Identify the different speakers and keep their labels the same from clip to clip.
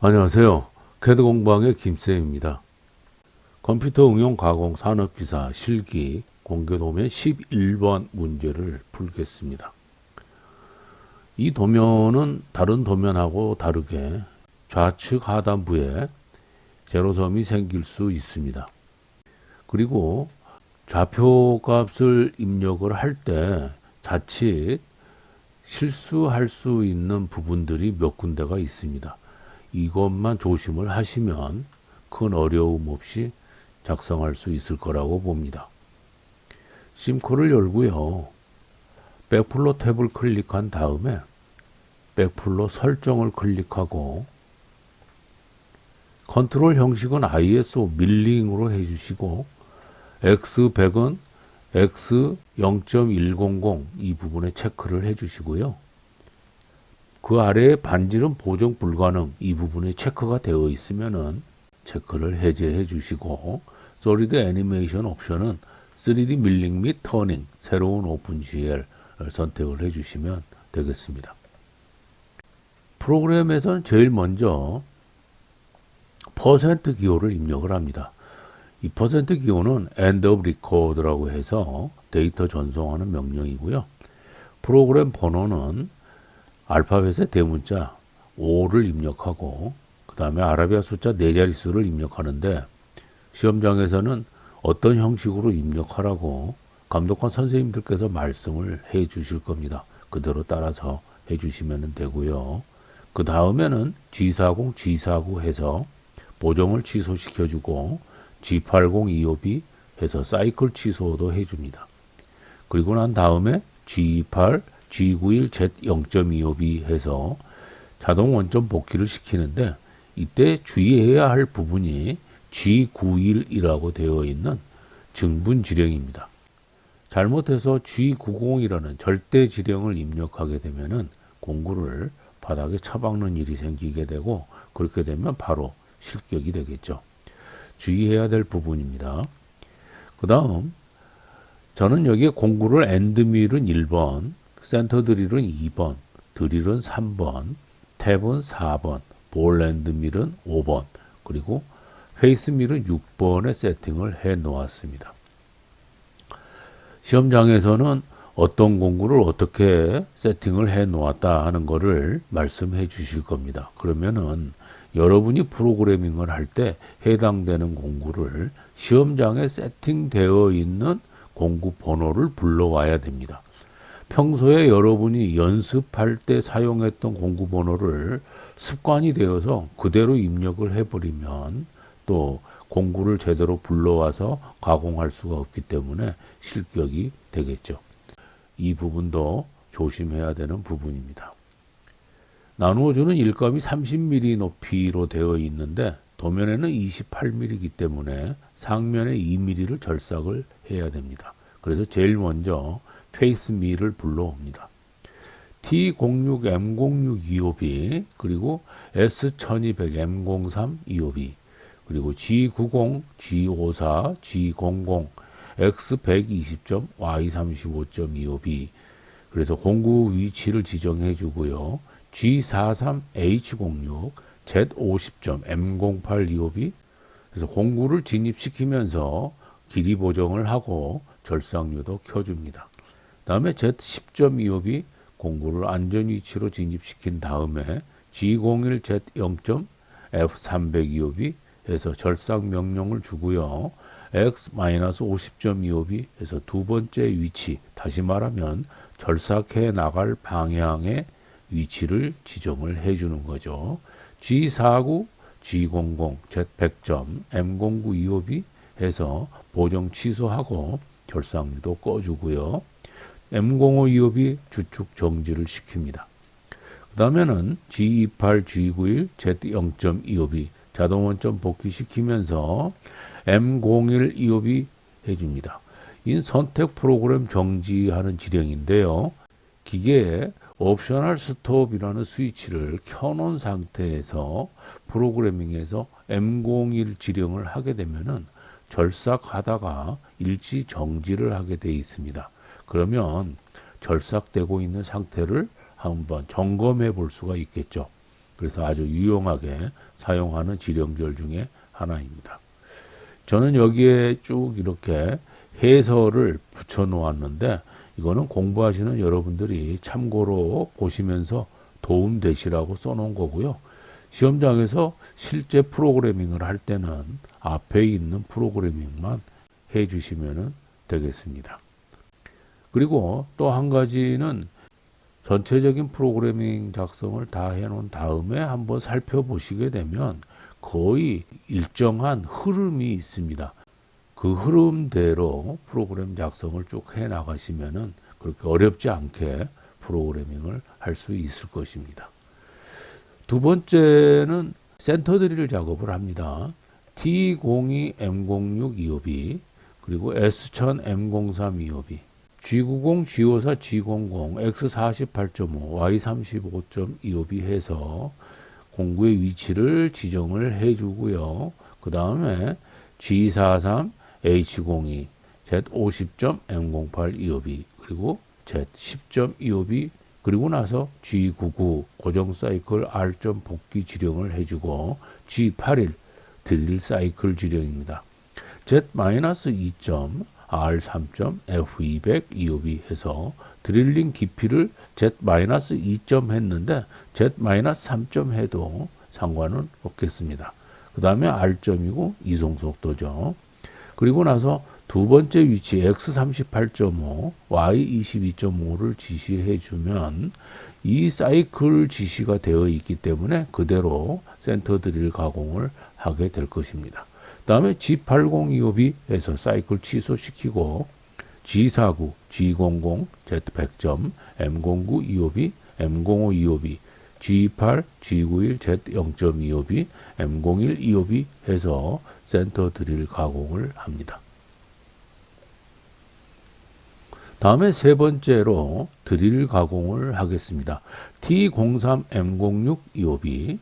Speaker 1: 안녕하세요. 캐드 공방의 김쌤입니다. 컴퓨터 응용 가공 산업기사 실기 공개 도면 11번 문제를 풀겠습니다. 이 도면은 다른 도면하고 다르게 좌측 하단부에 제로섬이 생길 수 있습니다. 그리고 좌표 값을 입력을 할 때 자칫 실수할 수 있는 부분들이 몇 군데가 있습니다. 이것만 조심을 하시면 큰 어려움 없이 작성할 수 있을 거라고 봅니다. 심코를 열고요. 백플로 탭을 클릭한 다음에 백플로 설정을 클릭하고 컨트롤 형식은 ISO 밀링으로 해주시고 X100은 X0.100 이 부분에 체크를 해주시고요. 그 아래에 반지름 보정 불가능 이 부분에 체크가 되어 있으면은 체크를 해제해 주시고 솔리드 애니메이션 옵션은 3D 밀링 및 터닝 새로운 오픈GL을 선택을 해 주시면 되겠습니다. 프로그램에서는 제일 먼저 퍼센트 기호를 입력을 합니다. 이 퍼센트 기호는 end of record라고 해서 데이터 전송하는 명령이고요. 프로그램 번호는 알파벳의 대문자 5를 입력하고 그 다음에 아라비아 숫자 4자릿수를 입력하는데 시험장에서는 어떤 형식으로 입력하라고 감독관 선생님들께서 말씀을 해 주실 겁니다. 그대로 따라서 해 주시면 되고요. 그 다음에는 G40, G49 해서 보정을 취소시켜 주고 G80, E5B 해서 사이클 취소도 해 줍니다. 그리고 난 다음에 G28, G91, Z0.25B 해서 자동 원점 복귀를 시키는데 이때 주의해야 할 부분이 G91이라고 되어 있는 증분 지령입니다. 잘못해서 G90이라는 절대 지령을 입력하게 되면은 공구를 바닥에 쳐박는 일이 생기게 되고 그렇게 되면 바로 실격이 되겠죠. 주의해야 될 부분입니다. 그 다음 저는 여기에 공구를 엔드밀은 1번, 센터 드릴은 2번, 드릴은 3번, 탭은 4번, 볼 엔드 밀은 5번, 그리고 페이스 밀은 6번에 세팅을 해 놓았습니다. 시험장에서는 어떤 공구를 어떻게 세팅을 해 놓았다 하는 것을 말씀해 주실 겁니다. 그러면은 여러분이 프로그래밍을 할 때 해당되는 공구를 시험장에 세팅되어 있는 공구 번호를 불러와야 됩니다. 평소에 여러분이 연습할 때 사용했던 공구 번호를 습관이 되어서 그대로 입력을 해버리면 또 공구를 제대로 불러와서 가공할 수가 없기 때문에 실격이 되겠죠. 이 부분도 조심해야 되는 부분입니다. 나누어주는 일감이 30mm 높이로 되어 있는데 도면에는 28mm이기 때문에 상면에 2mm를 절삭을 해야 됩니다. 그래서 제일 먼저 페이스 밀을 불러옵니다. T06, M06 25B 그리고 S1200 M03 25B 그리고 G90, G54, G00 X120점 Y35.25B 그래서 공구 위치를 지정해 주고요. G43, H06, Z50점 M08 25B 그래서 공구를 진입시키면서 길이 보정을 하고 절삭류도 켜줍니다. 다음에 Z10.25B 공구를 안전 위치로 진입시킨 다음에 G01, Z0. F325B 해서 절삭 명령을 주고요. X-50.25B 해서 두 번째 위치, 다시 말하면 절삭해 나갈 방향의 위치를 지정을 해주는 거죠. G49, G00, Z100점, M0925B 해서 보정 취소하고 절삭류도 꺼주고요. M0525B 주축 정지를 시킵니다. 그 다음에는 G28, G91, Z0.25B 자동 원점 복귀시키면서 M0125B 해줍니다. 이 선택 프로그램 정지하는 지령인데요. 기계에 옵셔널 스톱이라는 스위치를 켜놓은 상태에서 프로그래밍에서 M01 지령을 하게 되면은 절삭하다가 일시 정지를 하게 되어 있습니다. 그러면 절삭되고 있는 상태를 한번 점검해 볼 수가 있겠죠. 그래서 아주 유용하게 사용하는 지령절 중에 하나입니다. 저는 여기에 쭉 이렇게 해설을 붙여 놓았는데 이거는 공부하시는 여러분들이 참고로 보시면서 도움 되시라고 써놓은 거고요. 시험장에서 실제 프로그래밍을 할 때는 앞에 있는 프로그래밍만 해주시면 되겠습니다. 그리고 또 한 가지는 전체적인 프로그래밍 작성을 다 해놓은 다음에 한번 살펴보시게 되면 거의 일정한 흐름이 있습니다. 그 흐름대로 프로그램 작성을 쭉 해 나가시면은 그렇게 어렵지 않게 프로그래밍을 할 수 있을 것입니다. 두 번째는 센터 드릴 작업을 합니다. T02 M06 252 그리고 S1000 M03 252 G90, G54, G00, X48.5, Y35.252 해서 공구의 위치를 지정을 해주고요. 그 다음에 G43, H02, Z50.M08 252 그리고 Z10.252 그리고 나서 G99 고정 사이클 R. 복귀 지령을 해주고 G81 드릴 사이클 지령입니다. Z-2. R3. F200 252 해서 드릴링 깊이를 Z-2점 했는데 Z-3점 해도 상관은 없겠습니다. 그 다음에 R점이고 이송 속도죠. 그리고 나서 두 번째 위치 X38.5, Y22.5를 지시해 주면 이 사이클 지시가 되어 있기 때문에 그대로 센터 드릴 가공을 하게 될 것입니다. 다음에 G80-252에서 사이클 취소시키고 G49, G00, Z100점, M09-252, M05-252, G28, G91, Z0.252, M01-252 해서 센터 드릴 가공을 합니다. 다음에 세 번째로 드릴 가공을 하겠습니다. T03, M06, 252,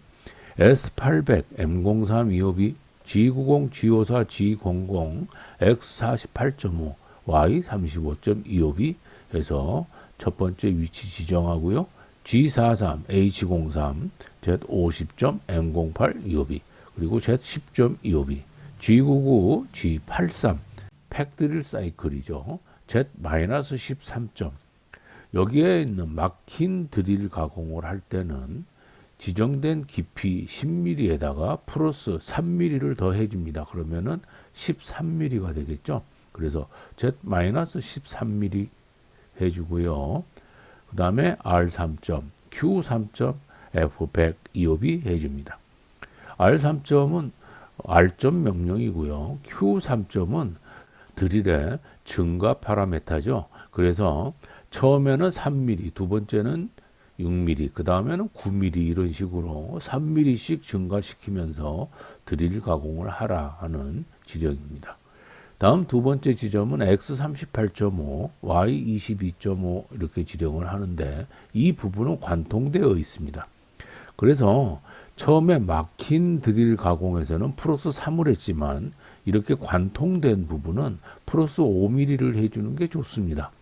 Speaker 1: S800, M03, 252, G90, G54, G00, X48.5, Y35.252 해서 첫 번째 위치 지정하고요. G43, H03, Z50.M08 252 그리고 Z10.252, G99, G83 팩드릴 사이클이죠. Z-13점 여기에 있는 막힌 드릴 가공을 할 때는 지정된 깊이 10mm에다가 플러스 3mm를 더 해줍니다. 그러면은 13mm가 되겠죠. 그래서 Z-13mm 해주고요. 그 다음에 R3점, Q3점, F100, 252 해줍니다. R3점은 R점 명령이고요. Q3점은 드릴의 증가 파라메타죠. 그래서 처음에는 3mm, 두 번째는 6mm, 그 다음에는 9mm 이런 식으로 3mm씩 증가시키면서 드릴 가공을 하라 하는 지령입니다. 다음 두 번째 지점은 X38.5, Y22.5 이렇게 지령을 하는데 이 부분은 관통되어 있습니다. 그래서 처음에 막힌 드릴 가공에서는 플러스 3을 했지만 이렇게 관통된 부분은 플러스 5mm를 해주는 게 좋습니다.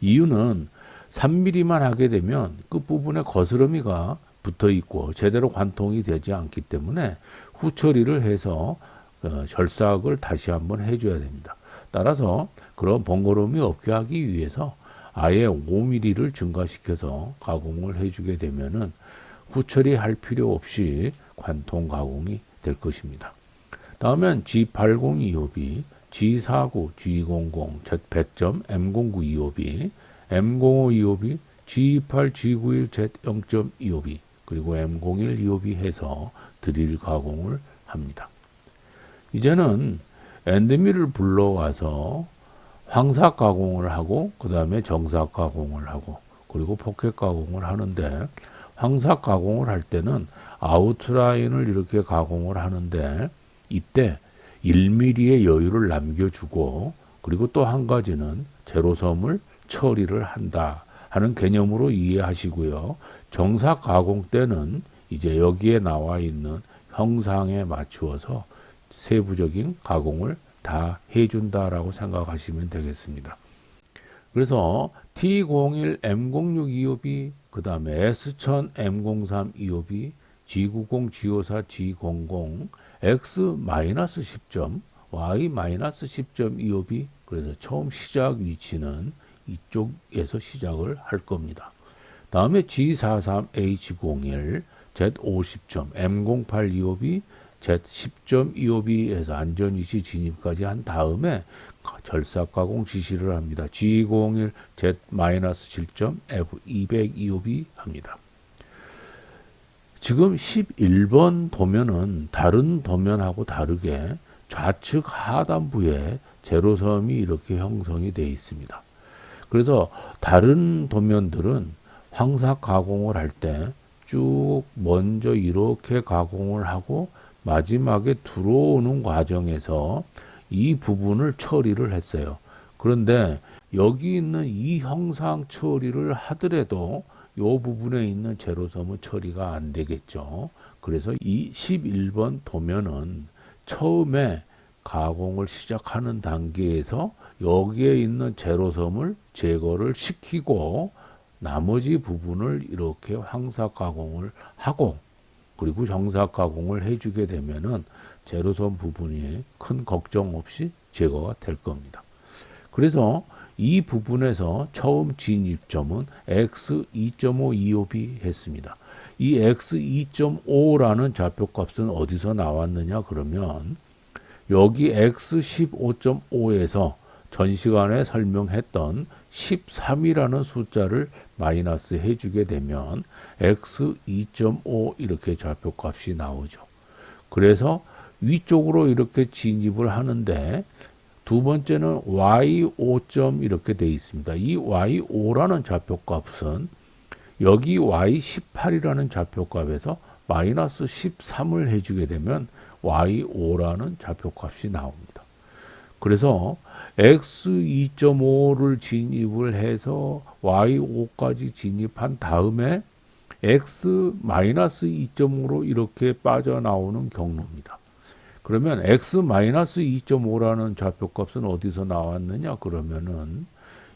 Speaker 1: 이유는 3mm만 하게 되면 끝부분에 거스러미가 붙어 있고 제대로 관통이 되지 않기 때문에 후처리를 해서 절삭을 다시 한번 해줘야 됩니다. 따라서 그런 번거로움이 없게 하기 위해서 아예 5mm를 증가시켜서 가공을 해주게 되면은 후처리할 필요 없이 관통 가공이 될 것입니다. 다음엔 G80 252, G49, G00, Z100점, M09 252, M05 252, G28, G91, Z0.252 그리고 M01 252 해서 드릴 가공을 합니다. 이제는 엔드밀을 불러와서 황삭 가공을 하고 그 다음에 정삭 가공을 하고 그리고 포켓 가공을 하는데 황삭 가공을 할 때는 아웃라인을 이렇게 가공을 하는데 이때 1mm의 여유를 남겨주고 그리고 또 한 가지는 제로섬을 처리를 한다 하는 개념으로 이해하시고요. 정삭 가공 때는 이제 여기에 나와 있는 형상에 맞추어서 세부적인 가공을 다 해준다라고 생각하시면 되겠습니다. 그래서 T01 M06 252, 그 다음에 S1000 M03 252, G90, G54, G00, X-10점, Y-10.25b. 그래서 처음 시작 위치는 이쪽에서 시작을 할 겁니다. 다음에 G43H01, Z50점, M0825b, Z10.25b에서 안전위치 진입까지 한 다음에 절삭 가공 지시를 합니다. G01, Z-7점, F225b 합니다. 지금 11번 도면은 다른 도면하고 다르게 좌측 하단부에 제로섬이 이렇게 형성이 되어 있습니다. 그래서 다른 도면들은 황삭 가공을 할 때 쭉 먼저 이렇게 가공을 하고 마지막에 들어오는 과정에서 이 부분을 처리를 했어요. 그런데 여기 있는 이 형상 처리를 하더라도 이 부분에 있는 제로섬은 처리가 안 되겠죠. 그래서 이 11번 도면은 처음에 가공을 시작하는 단계에서 여기에 있는 제로섬을 제거를 시키고 나머지 부분을 이렇게 황삭 가공을 하고 그리고 정삭 가공을 해주게 되면은 제로섬 부분이 큰 걱정 없이 제거가 될 겁니다. 그래서 이 부분에서 처음 진입점은 X2.525b 했습니다. 이 X2.5라는 좌표값은 어디서 나왔느냐 그러면 여기 X15.5에서 전 시간에 설명했던 13이라는 숫자를 마이너스 해주게 되면 X2.5 이렇게 좌표값이 나오죠. 그래서 위쪽으로 이렇게 진입을 하는데 두 번째는 Y5점 이렇게 되어 있습니다. 이 Y5라는 좌표값은 여기 Y18이라는 좌표값에서 마이너스 13을 해주게 되면 Y5라는 좌표값이 나옵니다. 그래서 X2.5를 진입을 해서 Y5까지 진입한 다음에 X-2.5로 이렇게 빠져나오는 경로입니다. 그러면 X-2.5라는 좌표값은 어디서 나왔느냐 그러면은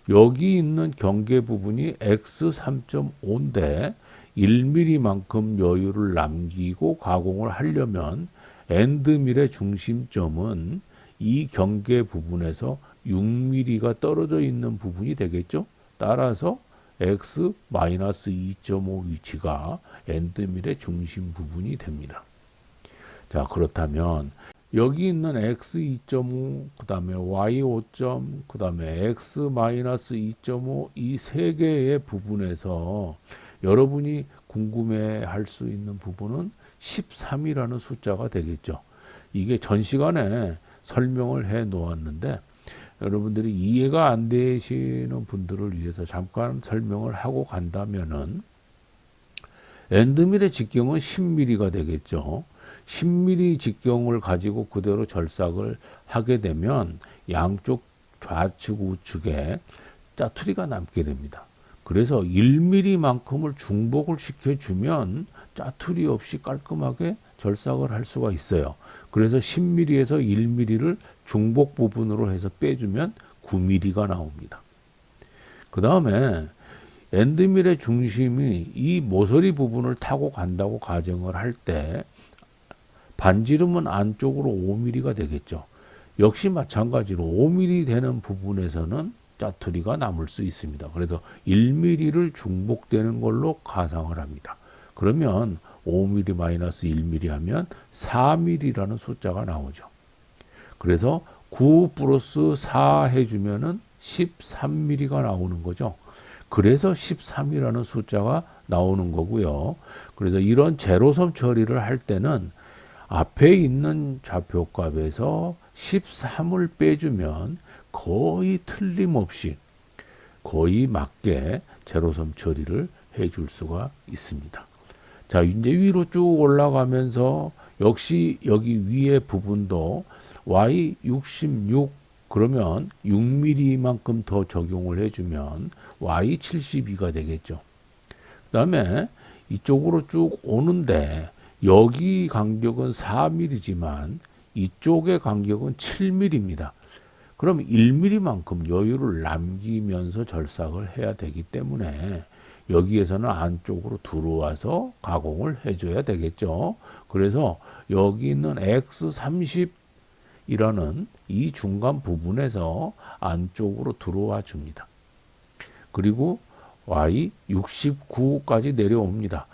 Speaker 1: 여기 있는 경계 부분이 X3.5인데 1mm만큼 여유를 남기고 가공을 하려면 엔드밀의 중심점은 이 경계 부분에서 6mm가 떨어져 있는 부분이 되겠죠. 따라서 X-2.5 위치가 엔드밀의 중심 부분이 됩니다. 자, 그렇다면 여기 있는 X2.5, 그 다음에 Y5점, 그 다음에 X-2.5 이 세 개의 부분에서 여러분이 궁금해할 수 있는 부분은 13이라는 숫자가 되겠죠. 이게 전 시간에 설명을 해 놓았는데 여러분들이 이해가 안 되시는 분들을 위해서 잠깐 설명을 하고 간다면은 엔드밀의 직경은 10mm가 되겠죠. 10mm 직경을 가지고 그대로 절삭을 하게 되면 양쪽 좌측 우측에 짜투리가 남게 됩니다. 그래서 1mm만큼을 중복을 시켜주면 짜투리 없이 깔끔하게 절삭을 할 수가 있어요. 그래서 10mm에서 1mm를 중복 부분으로 해서 빼주면 9mm가 나옵니다. 그 다음에 엔드밀의 중심이 이 모서리 부분을 타고 간다고 가정을 할 때 반지름은 안쪽으로 5mm가 되겠죠. 역시 마찬가지로 5mm 되는 부분에서는 짜투리가 남을 수 있습니다. 그래서 1mm를 중복되는 걸로 가상을 합니다. 그러면 5mm 마이너스 1mm 하면 4mm라는 숫자가 나오죠. 그래서 9 플러스 4 해주면은 13mm가 나오는 거죠. 그래서 13이라는 숫자가 나오는 거고요. 그래서 이런 제로섬 처리를 할 때는 앞에 있는 좌표값에서 13을 빼주면 거의 틀림없이 거의 맞게 제로섬 처리를 해줄 수가 있습니다. 자, 이제 위로 쭉 올라가면서 역시 여기 위에 부분도 Y66 그러면 6mm만큼 더 적용을 해주면 Y72가 되겠죠. 그 다음에 이쪽으로 쭉 오는데 여기 간격은 4mm지만 이쪽의 간격은 7mm입니다. 그럼 1mm만큼 여유를 남기면서 절삭을 해야 되기 때문에 여기에서는 안쪽으로 들어와서 가공을 해줘야 되겠죠. 그래서 여기 있는 X30이라는 이 중간 부분에서 안쪽으로 들어와 줍니다. 그리고 Y69까지 내려옵니다.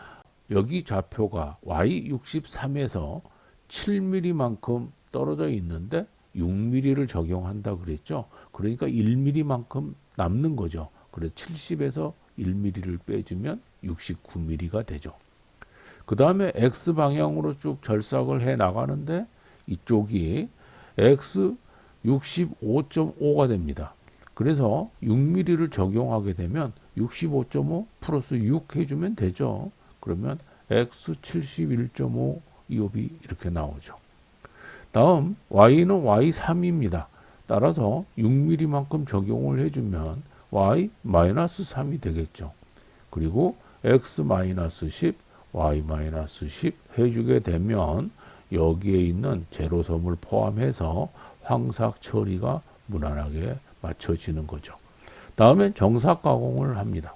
Speaker 1: 여기 좌표가 Y63에서 7mm만큼 떨어져 있는데 6mm를 적용한다 그랬죠. 그러니까 1mm만큼 남는 거죠. 그래서 70에서 1mm를 빼주면 69mm가 되죠. 그 다음에 X 방향으로 쭉 절삭을 해 나가는데 이쪽이 X 65.5가 됩니다. 그래서 6mm를 적용하게 되면 65.5 플러스 6 해주면 되죠. 그러면 X 71.5 이옵이 이렇게 나오죠. 다음 Y는 Y3입니다. 따라서 6mm만큼 적용을 해주면 Y-3이 되겠죠. 그리고 X-10, Y-10 해주게 되면 여기에 있는 제로섬을 포함해서 황삭 처리가 무난하게 맞춰지는 거죠. 다음에 정삭 가공을 합니다.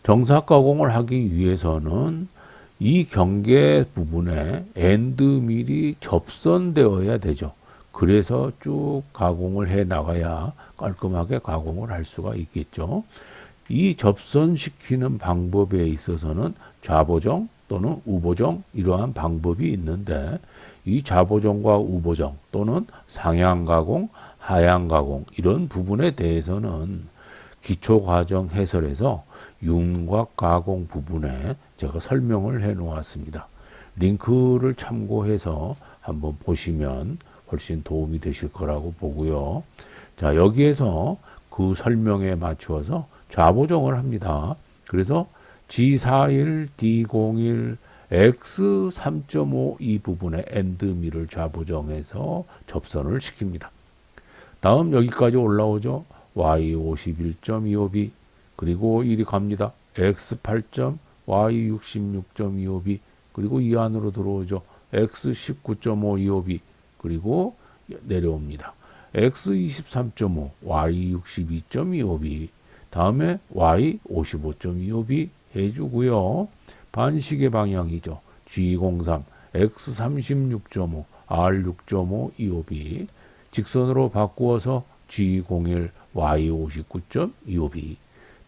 Speaker 1: 정삭 가공을 하기 위해서는 이 경계 부분에 엔드밀이 접선되어야 되죠. 그래서 쭉 가공을 해 나가야 깔끔하게 가공을 할 수가 있겠죠. 이 접선시키는 방법에 있어서는 좌보정 또는 우보정 이러한 방법이 있는데 이 좌보정과 우보정 또는 상향가공, 하향가공 이런 부분에 대해서는 기초과정 해설에서 윤곽 가공 부분에 제가 설명을 해 놓았습니다. 링크를 참고해서 한번 보시면 훨씬 도움이 되실 거라고 보고요. 자, 여기에서 그 설명에 맞추어서 좌보정을 합니다. 그래서 G41, D01, X3.5 이 부분에 엔드밀을 좌보정해서 접선을 시킵니다. 다음 여기까지 올라오죠. Y51.25B 그리고 이리 갑니다. X8. Y66.25B 그리고 이 안으로 들어오죠. X19.525B 그리고 내려옵니다. X23.5 Y62.25B 다음에 Y55.25B 해주고요. 반시계 방향이죠. G03 X36.5 R6.525B 직선으로 바꾸어서 G01 Y59.25B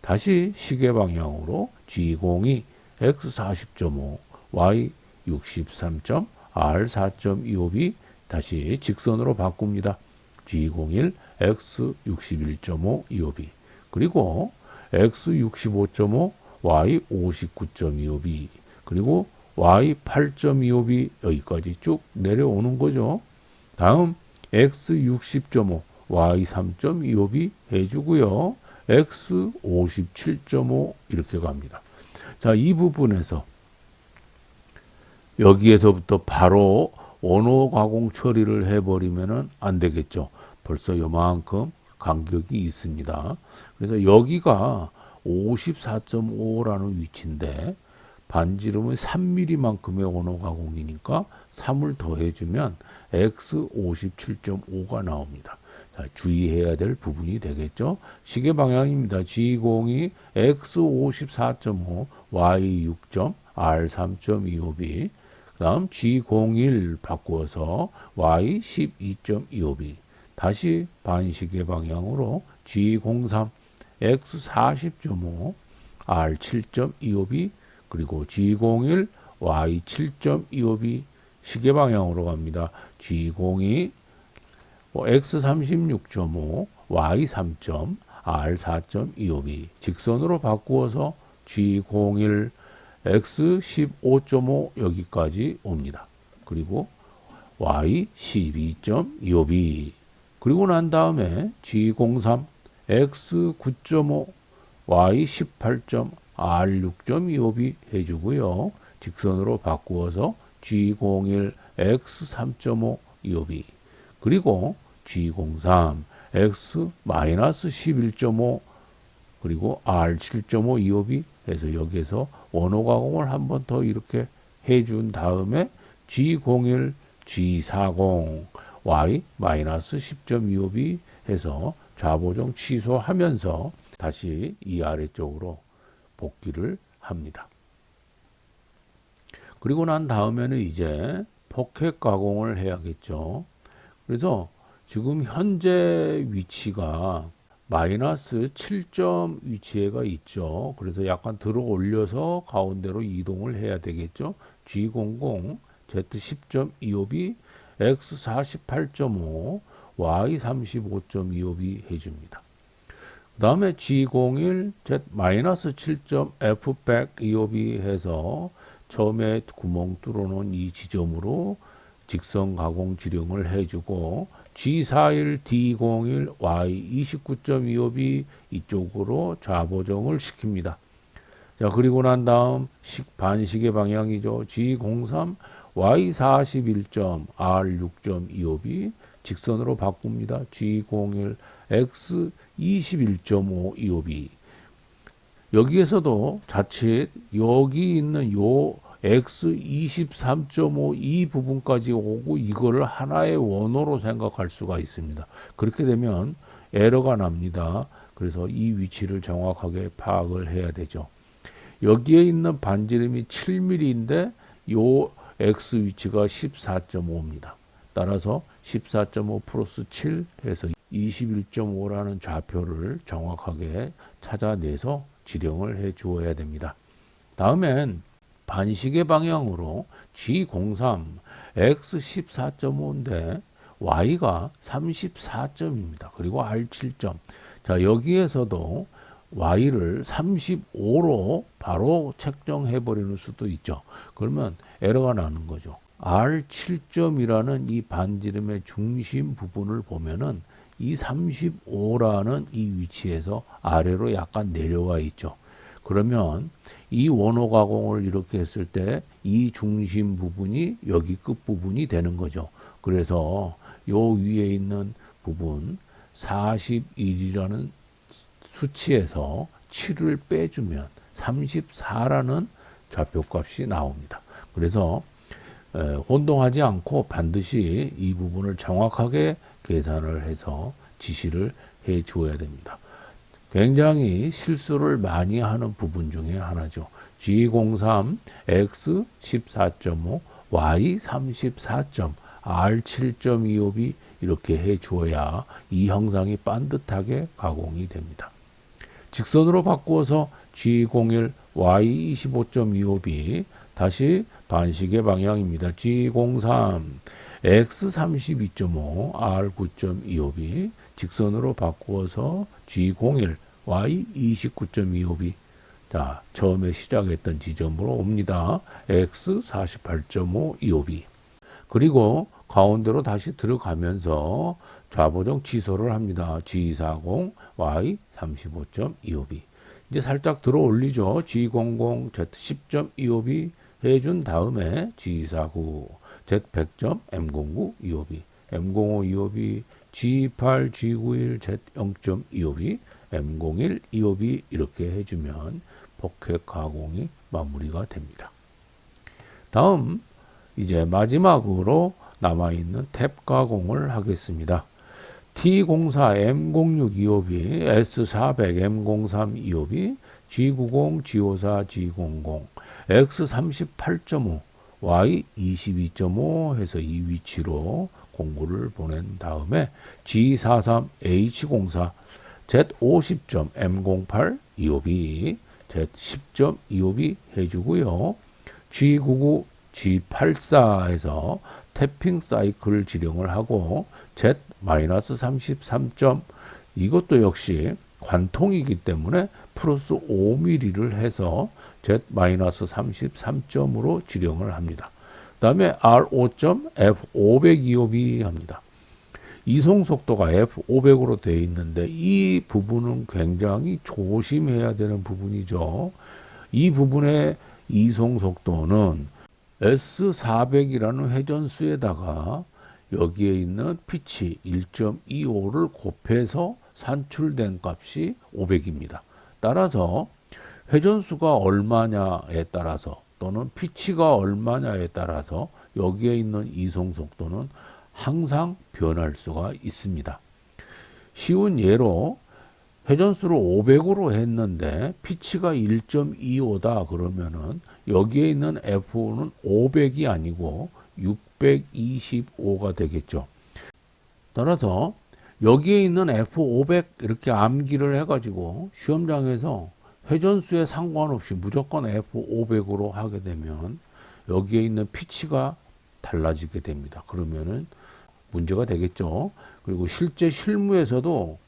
Speaker 1: 다시 시계 방향으로 G02 X40.5 Y63. R4.25B 다시 직선으로 바꿉니다. G01 X61.525B 그리고 X65.5 Y59.25B 그리고 Y8.25B 여기까지 쭉 내려오는 거죠. 다음 X60.5 Y3.25B 해주고요. X57.5 이렇게 갑니다. 자, 이 부분에서 여기에서부터 바로 원호 가공 처리를 해버리면 안 되겠죠. 벌써 요만큼 간격이 있습니다. 그래서 여기가 54.5라는 위치인데 반지름은 3mm만큼의 원호 가공이니까 3을 더해주면 X57.5가 나옵니다. 자, 주의해야 될 부분이 되겠죠. 시계 방향입니다. G02 X54.5 Y6. R3.25B 그 다음 G01 바꾸어서 Y12.25B 다시 반시계 방향으로 G03 X40.5 R7.25B 그리고 G01 Y7.25B 시계 방향으로 갑니다. G02 X36.5 Y3. R4.25B 직선으로 바꾸어서 G01 X15.5 여기까지 옵니다. 그리고 Y12.25B 그리고 난 다음에 G03 X9.5 Y18. R6.25B 해주고요. 직선으로 바꾸어서 G01 X3.5 25B 그리고 G03 X-11.5 그리고 R7.5 25B 해서 여기에서 원호 가공을 한 번 더 이렇게 해준 다음에 G01, G40, Y-10.25B 해서 좌보정 취소하면서 다시 이 아래쪽으로 복귀를 합니다. 그리고 난 다음에는 이제 포켓 가공을 해야겠죠. 그래서 지금 현재 위치가 마이너스 7점 위치에가 있죠. 그래서 약간 들어 올려서 가운데로 이동을 해야 되겠죠. G00, Z10.25B, X48.5, Y35.25B 해줍니다. 그 다음에 G01, Z-7.F100.25B 해서 처음에 구멍 뚫어놓은 이 지점으로 직선 가공 지령을 해주고 G41, D01, Y29.25B 이쪽으로 좌보정을 시킵니다. 자, 그리고 난 다음 반시계 방향이죠. G03, Y41.R6.25B 직선으로 바꿉니다. G01, X21.525B 여기에서도 자칫 여기 있는 요 X23.5 이 부분까지 오고 이거를 하나의 원호로 생각할 수가 있습니다. 그렇게 되면 에러가 납니다. 그래서 이 위치를 정확하게 파악을 해야 되죠. 여기에 있는 반지름이 7mm인데 요 X 위치가 14.5입니다. 따라서 14.5 플러스 7 해서 21.5라는 좌표를 정확하게 찾아내서 지령을 해 주어야 됩니다. 다음엔 반시계 방향으로 G03 X14.5인데 Y가 34점입니다. 그리고 R7점. 자, 여기에서도 Y를 35로 바로 책정해 버리는 수도 있죠. 그러면 에러가 나는 거죠. R7점이라는 이 반지름의 중심 부분을 보면은 이 35라는 이 위치에서 아래로 약간 내려와 있죠. 그러면 이 원호 가공을 이렇게 했을 때 이 중심 부분이 여기 끝 부분이 되는 거죠. 그래서 요 위에 있는 부분 41이라는 수치에서 7을 빼주면 34라는 좌표값이 나옵니다. 그래서 혼동하지 않고 반드시 이 부분을 정확하게 계산을 해서 지시를 해 주어야 됩니다. 굉장히 실수를 많이 하는 부분 중에 하나죠. G03, X14.5, Y34. R7.25B 이렇게 해 주어야 이 형상이 반듯하게 가공이 됩니다. 직선으로 바꾸어서 G01, Y25.25B 다시 반시계 방향입니다. G03, X32.5, R9.25B 직선으로 바꾸어서 G01, Y29.25B 자, 처음에 시작했던 지점으로 옵니다. X48.5, 25B 그리고 가운데로 다시 들어가면서 좌보정 취소를 합니다. G40, Y35.25B 이제 살짝 들어 올리죠. G00, Z10.25B 해준 다음에 G49, Z100.M09, 25B, M05, 25B, G28, G91, Z0.25B, M01, 25B 이렇게 해주면 포켓 가공이 마무리가 됩니다. 다음 이제 마지막으로 남아있는 탭 가공을 하겠습니다. T04, M06, 25B, S400, M03, 25B, G90, G54, G00, X38.5, Y22.5 해서 이 위치로 공구를 보낸 다음에 G43, H04, Z50점, M08, 25B, Z10.25B 해주고요. G99, G84에서 태핑 사이클 지령을 하고 Z-33점 이것도 역시 관통이기 때문에 플러스 5mm를 해서 Z-33점으로 지령을 합니다. 그 다음에 R5점 F500-25B 합니다. 이송 속도가 F500으로 되어 있는데 이 부분은 굉장히 조심해야 되는 부분이죠. 이 부분의 이송 속도는 S400이라는 회전수에다가 여기에 있는 피치 1.25를 곱해서 산출된 값이 500입니다. 따라서 회전수가 얼마냐에 따라서 또는 피치가 얼마냐에 따라서 여기에 있는 이송 속도는 항상 변할 수가 있습니다. 쉬운 예로 회전수를 500으로 했는데 피치가 1.25다 그러면은 여기에 있는 F5는 500이 아니고 625가 되겠죠. 따라서 여기에 있는 F500 이렇게 암기를 해가지고 시험장에서 회전수에 상관없이 무조건 F500으로 하게 되면 여기에 있는 피치가 달라지게 됩니다. 그러면은 문제가 되겠죠. 그리고 실제 실무에서도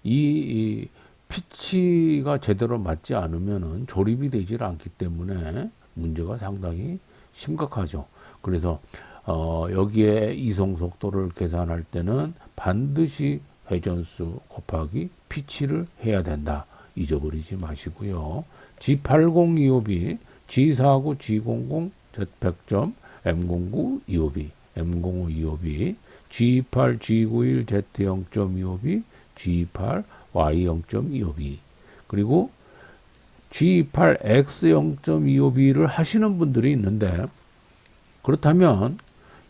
Speaker 1: 이 피치가 제대로 맞지 않으면은 조립이 되질 않기 때문에 문제가 상당히 심각하죠. 그래서 여기에 이송 속도를 계산할 때는 반드시 회전수 곱하기 피치를 해야 된다. 잊어버리지 마시고요. G80 252, G49, G00, Z100점, M09 252, M05 252, G28, G91, Z0.252, G28, Y0.252 그리고 G28, X0.252를 하시는 분들이 있는데 그렇다면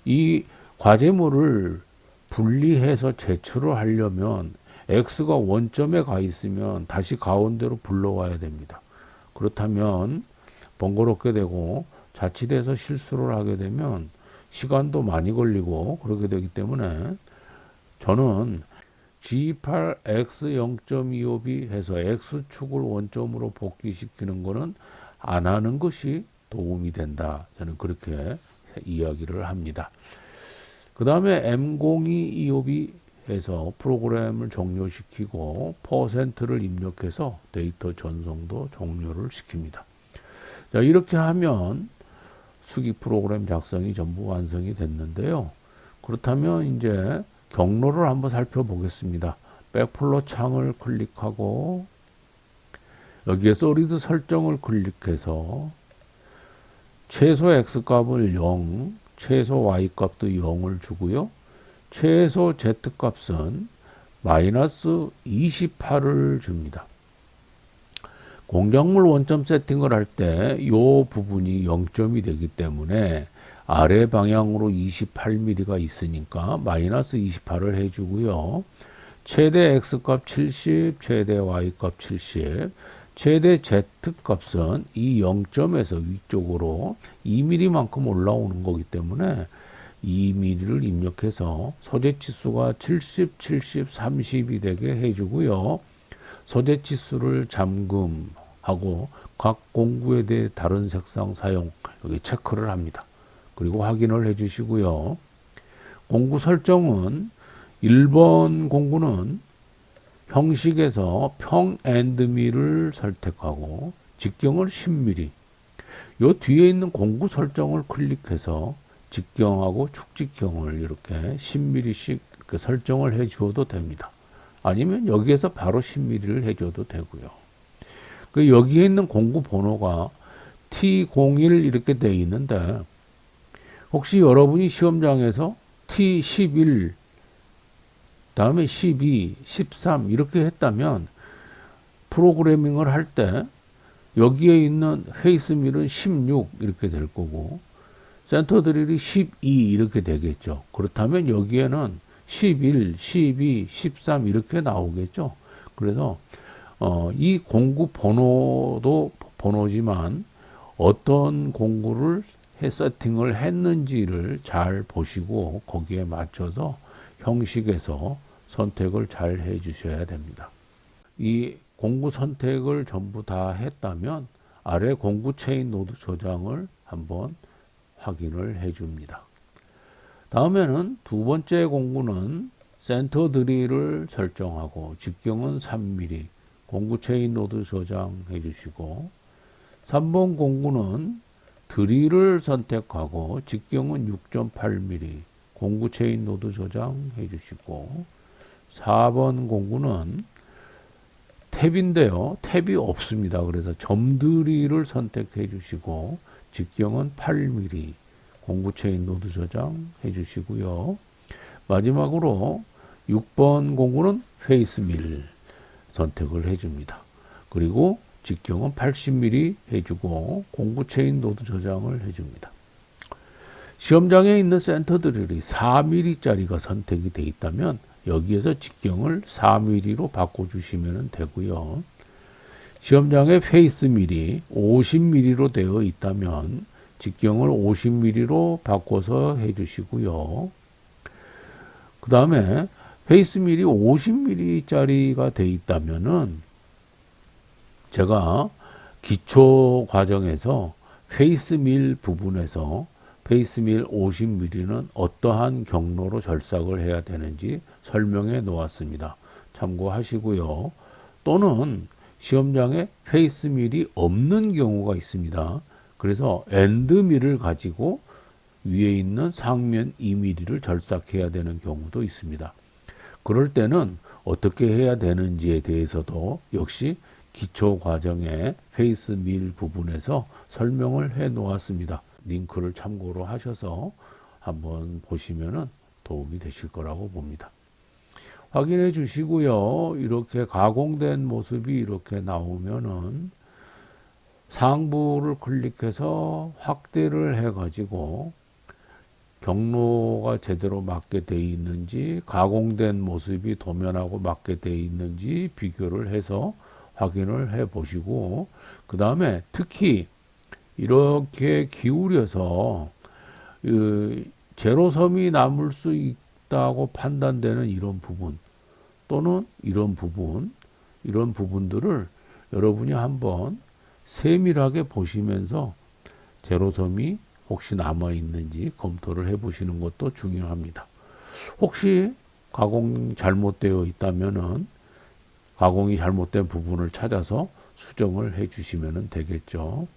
Speaker 1: 이 과제물을 분리해서 제출을 하려면 X가 원점에 가 있으면 다시 가운데로 불러와야 됩니다. 그렇다면 번거롭게 되고 자칫해서 실수를 하게 되면 시간도 많이 걸리고 그렇게 되기 때문에 저는 G8X0.25B 해서 X축을 원점으로 복귀시키는 것은 안 하는 것이 도움이 된다. 저는 그렇게 이야기를 합니다. 그 다음에 M0225B 해서 프로그램을 종료시키고 퍼센트를 입력해서 데이터 전송도 종료를 시킵니다. 자, 이렇게 하면 수기 프로그램 작성이 전부 완성이 됐는데요. 그렇다면 이제 경로를 한번 살펴보겠습니다. 백플로 창을 클릭하고 여기에 솔리드 설정을 클릭해서 최소 X값을 0, 최소 Y값도 0을 주고요. 최소 Z값은 마이너스 28을 줍니다. 공작물 원점 세팅을 할 때 이 부분이 0점이 되기 때문에 아래 방향으로 28mm가 있으니까 마이너스 28을 해주고요. 최대 X값 70, 최대 Y값 70, 최대 Z값은 이 0점에서 위쪽으로 2mm만큼 올라오는 거기 때문에 2mm를 입력해서 소재치수가 70, 70, 30이 되게 해주고요. 소재치수를 잠금하고 각 공구에 대해 다른 색상 사용 여기 체크를 합니다. 그리고 확인을 해 주시고요. 공구 설정은 1번 공구는 형식에서 평 앤드 밀을 선택하고 직경을 10mm. 요 뒤에 있는 공구 설정을 클릭해서 직경하고 축직경을 이렇게 10mm씩 이렇게 설정을 해 주어도 됩니다. 아니면 여기에서 바로 10mm를 해 줘도 되고요. 그 여기에 있는 공구 번호가 T01 이렇게 되어 있는데 혹시 여러분이 시험장에서 T11 다음에 12, 13 이렇게 했다면 프로그래밍을 할 때 여기에 있는 페이스밀은 16 이렇게 될 거고 센터 드릴이 12 이렇게 되겠죠. 그렇다면 여기에는 11, 12, 13 이렇게 나오겠죠. 그래서 이 공구 번호도 번호지만 어떤 공구를 세팅을 했는지를 잘 보시고 거기에 맞춰서 형식에서 선택을 잘 해 주셔야 됩니다. 이 공구 선택을 전부 다 했다면 아래 공구 체인 노드 저장을 한번 확인을 해 줍니다. 다음에는 두 번째 공구는 센터 드릴을 설정하고 직경은 3mm 공구 체인 노드 저장해 주시고 3번 공구는 드릴을 선택하고 직경은 6.8mm 공구 체인 노드 저장해 주시고 4번 공구는 탭인데요. 탭이 없습니다. 그래서 점 드릴을 선택해 주시고 직경은 8mm 공구 체인 노드 저장해 주시고요. 마지막으로 6번 공구는 페이스 밀 선택을 해 줍니다. 그리고 직경은 80mm 해주고 공구 체인 노드 저장을 해줍니다. 시험장에 있는 센터 드릴이 4mm짜리가 선택이 되어 있다면 여기에서 직경을 4mm로 바꿔주시면 되고요. 시험장에 페이스 밀이 50mm로 되어 있다면 직경을 50mm로 바꿔서 해주시고요. 그 다음에 페이스 밀이 50mm짜리가 되어 있다면은 제가 기초 과정에서 페이스 밀 부분에서 페이스 밀 50mm는 어떠한 경로로 절삭을 해야 되는지 설명해 놓았습니다. 참고하시고요. 또는 시험장에 페이스 밀이 없는 경우가 있습니다. 그래서 엔드 밀을 가지고 위에 있는 상면 2mm를 절삭해야 되는 경우도 있습니다. 그럴 때는 어떻게 해야 되는지에 대해서도 역시 기초 과정의 페이스 밀 부분에서 설명을 해 놓았습니다. 링크를 참고로 하셔서 한번 보시면은 도움이 되실 거라고 봅니다. 확인해 주시고요. 이렇게 가공된 모습이 이렇게 나오면은 상부를 클릭해서 확대를 해 가지고 경로가 제대로 맞게 되어 있는지 가공된 모습이 도면하고 맞게 되어 있는지 비교를 해서 확인을 해 보시고 그 다음에 특히 이렇게 기울여서 제로섬이 남을 수 있다고 판단되는 이런 부분 또는 이런 부분들을 여러분이 한번 세밀하게 보시면서 제로섬이 혹시 남아 있는지 검토를 해 보시는 것도 중요합니다. 혹시 가공 잘못되어 있다면은 가공이 잘못된 부분을 찾아서 수정을 해 주시면 되겠죠.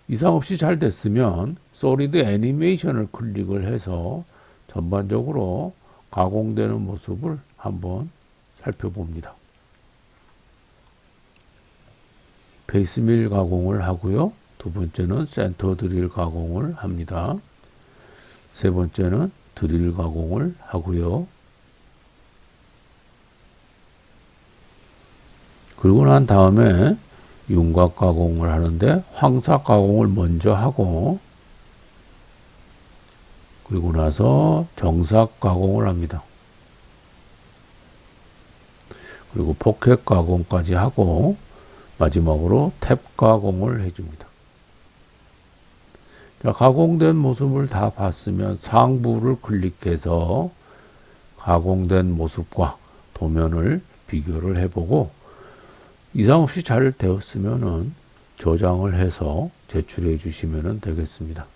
Speaker 1: 이상 없이 잘 됐으면 솔리드 애니메이션을 클릭을 해서 전반적으로 가공되는 모습을 한번 살펴봅니다. 페이스 밀 가공을 하고요. 두 번째는 센터 드릴 가공을 합니다. 세 번째는 드릴 가공을 하고요. 그리고 난 다음에 윤곽 가공을 하는데 황삭 가공을 먼저 하고 그리고 나서 정삭 가공을 합니다. 그리고 포켓 가공까지 하고 마지막으로 탭 가공을 해줍니다. 자, 가공된 모습을 다 봤으면 상부를 클릭해서 가공된 모습과 도면을 비교를 해보고 이상 없이 잘 되었으면은 저장을 해서 제출해 주시면 되겠습니다.